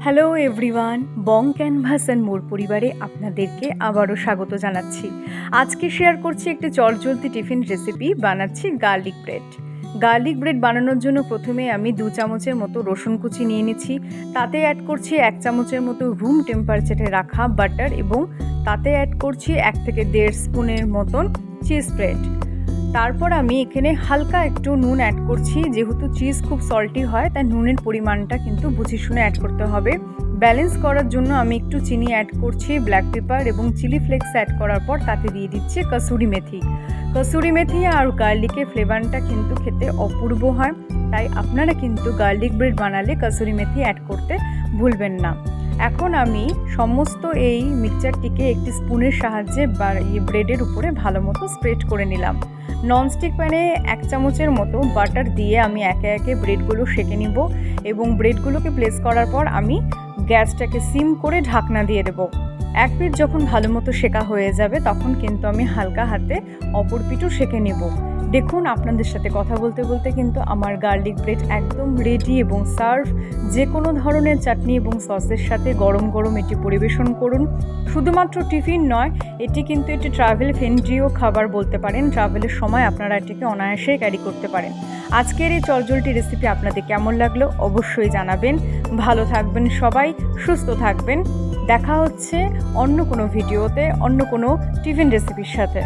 Hello everyone, Bong canvas and more পরিবারে আপনাদেরকে আবারও স্বাগত জানাচ্ছি। আজকে শেয়ার করছি একটি চটজলদি টিফিন রেসিপি। বানাচ্ছি গার্লিক ব্রেড। গার্লিক ব্রেড বানানোর জন্য প্রথমে আমি 2 চামচের মতো রসুন কুচি নিয়ে নিচ্ছি। তাতে অ্যাড করছি 1 চামচের মতো রুম টেম্পারেচারে রাখা বাটার এবং তাতে অ্যাড করছি 1 থেকে 1.5 স্পুনের মতন চিজ স্প্রেড। তারপর আমি এখানে হালকা একটু নুন অ্যাড করছি। যেহেতু চিজ খুব সল্টি হয় তাই নুনের পরিমাণটা কিন্তু বুঝে শুনে অ্যাড করতে হবে। ব্যালেন্স করার জন্য আমি একটু চিনি অ্যাড করছি, ব্ল্যাক পেপার এবং চিলি ফ্লেক্স অ্যাড করার পর তাতে দিয়ে দিচ্ছি কসুরি মেথি। কসুরি মেথি আর গার্লিকের ফ্লেভারটা কিন্তু খেতে অপূর্ব হয়, তাই আপনারা কিন্তু গার্লিক ব্রেড বানালে কসুরি মেথি অ্যাড করতে ভুলবেন না। এখন আমি সমস্ত এই মিক্সচারটিকে একটি স্পুনের সাহায্যে ব্রেডের উপরে ভালো মতো স্প্রেড করে নিলাম। ননস্টিক প্যানে 1 চামচের মতো বাটার দিয়ে আমি একে একে ব্রেডগুলো সেঁকে নিব এবং ব্রেডগুলোকে প্লেস করার পর আমি গ্যাসটাকে সিম করে ঢাকনা দিয়ে দেবো। এক পিঠ যখন ভালো মতো সেঁকা হয়ে যাবে তখন কিন্তু আমি হালকা হাতে অপর পিঠও সেঁকে নেব। দেখুন, আপনাদের সাথে কথা বলতে বলতে কিন্তু আমার গার্লিক ব্রেড একদম রেডি এবং সার্ভ। যে কোনো ধরনের চাটনি এবং সসের সাথে গরম গরম এটি পরিবেশন করুন। শুধুমাত্র টিফিন নয়, এটি কিন্তু একটি ট্রাভেল ফ্রেন্ডলিও খাবার বলতে পারেন। ট্রাভেলের সময় আপনারা এটিকে অনায়াসে ক্যারি করতে পারেন। আজকের এই চটজলটি রেসিপি আপনাদের কেমন লাগলো অবশ্যই জানাবেন। ভালো থাকবেন সবাই, সুস্থ থাকবেন। দেখা হচ্ছে অন্য কোনো ভিডিওতে অন্য কোনো টিফিন রেসিপির সাথে।